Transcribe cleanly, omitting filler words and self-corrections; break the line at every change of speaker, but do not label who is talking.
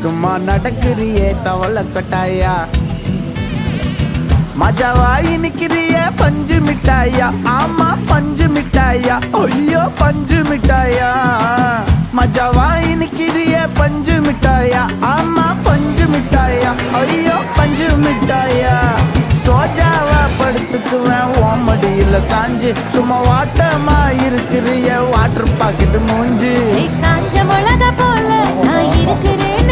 சும்மா நடக்கிறியே தவள கட்டாயா மஜாவாயி நிக்கிறிய பஞ்சு மிட்டாயா ஆமா பஞ்சு மிட்டாயா ஐயோ பஞ்சு மிட்டாயா மஜாவாயி நிக்கிறிய பஞ்சு மிட்டாயா ஆமா பஞ்சு மிட்டாயா ஐயோ பஞ்சு மிட்டாயா சோஜாவா படுத்துக்குவேன் ஓமடியில சாஞ்சு சும்மா வாட்டமா இருக்கிறிய வாட்டர் பாக்கெட் மூஞ்சு
காஞ்ச மிளகா போல நான் இருக்கிறேன்